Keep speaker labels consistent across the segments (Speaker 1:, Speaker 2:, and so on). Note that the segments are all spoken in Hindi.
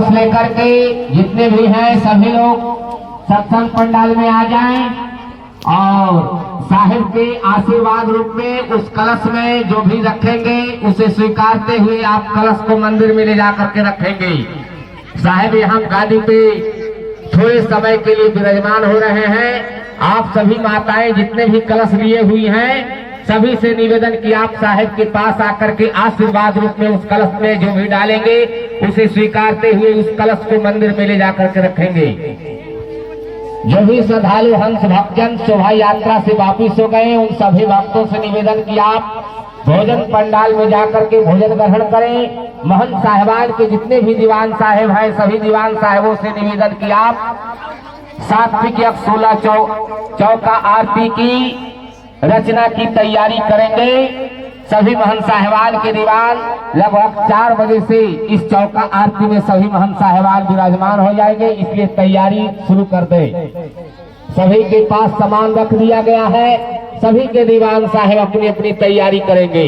Speaker 1: कलश लेकर के जितने भी हैं सभी लोग सत्संग पंडाल में आ जाएं और साहिब के आशीर्वाद रूप में उस कलश में जो भी रखेंगे उसे स्वीकारते हुए आप कलश को मंदिर में ले जाकर के रखेंगे। साहिब यहाँ गादी पे थोड़े समय के लिए विराजमान हो रहे हैं। आप सभी माताएं जितने भी कलश लिए हुई हैं सभी से निवेदन कि आप साहिब के पास आकर के आशीर्वाद रूप में उस कलश में जो भी डालेंगे उसे स्वीकारते हुए उस कलश को मंदिर में ले जाकर के रखेंगे। जो भी श्रद्धालु हंस भक्तजन शोभा यात्रा से वापिस हो गए उन सभी भक्तों से निवेदन कि आप भोजन पंडाल में जाकर के भोजन ग्रहण करें। महंत साहिबान के जितने भी दीवान साहिब हैं सभी दीवान साहिबों से निवेदन कि आप सात्विक 16 चौका आरती की रचना की तैयारी करेंगे। सभी महंत साहिबान के दीवान लगभग 4 बजे से इस चौका आरती में सभी महंत साहिबान विराजमान हो जाएंगे, इसलिए तैयारी शुरू कर दें। सभी के पास सामान रख दिया गया है, सभी के दीवान साहिब अपनी अपनी तैयारी करेंगे।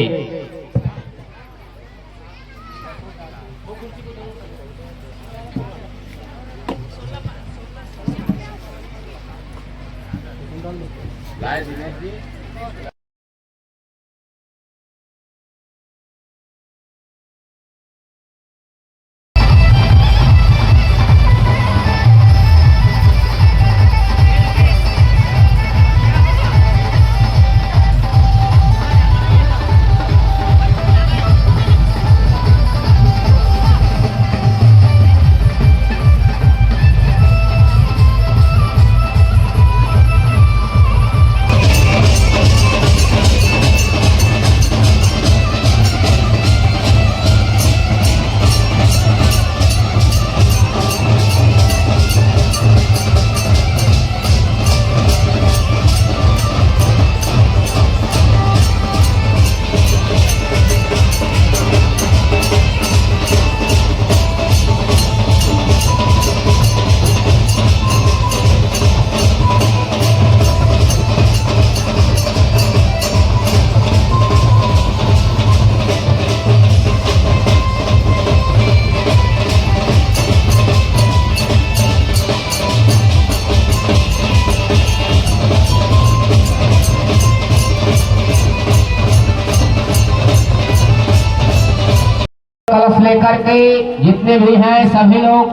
Speaker 1: कलश लेकर के जितने भी हैं सभी लोग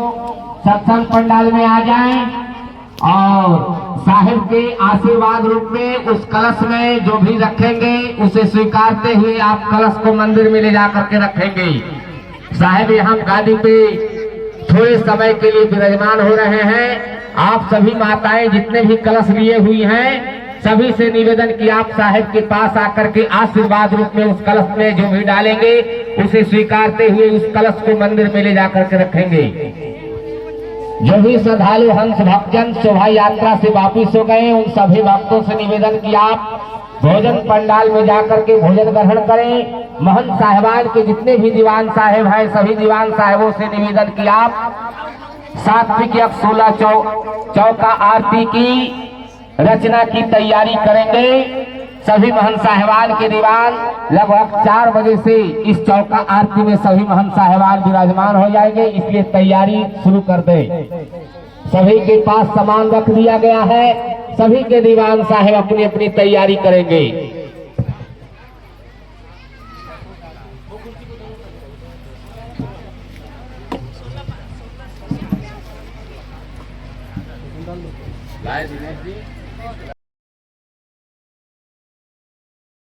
Speaker 1: सत्संग पंडाल में आ जाएं और साहिब के आशीर्वाद रूप में उस कलश में जो भी रखेंगे उसे स्वीकारते हुए आप कलश को मंदिर में ले जाकर के रखेंगे। साहिब यहाँ गादी पे थोड़े समय के लिए विराजमान हो रहे हैं। आप सभी माताएं जितने भी कलश लिए हुई हैं सभी से निवेदन कि आप साहिब के पास आकर के आशीर्वाद रूप में उस कलश में जो भी डालेंगे उसे स्वीकारते हुए उस कलश को मंदिर में ले जाकर के रखेंगे। जो भी श्रद्धालु हंस भक्तजन शोभा यात्रा से वापिस हो गए उन सभी भक्तों से निवेदन कि आप भोजन पंडाल में जाकर के भोजन ग्रहण करें। महंत साहिबान के जितने भी दीवान साहिब हैं सभी दीवान साहिबों से निवेदन कि आप सात्विक 16 चौका आरती की रचना की तैयारी करेंगे। सभी महंत साहिबान के दीवान लगभग 4 बजे से इस चौका आरती में सभी महंत साहिबान विराजमान हो जाएंगे, इसलिए तैयारी शुरू कर दें। सभी के पास सामान रख दिया गया है, सभी के दीवान साहिब अपनी अपनी तैयारी करेंगे।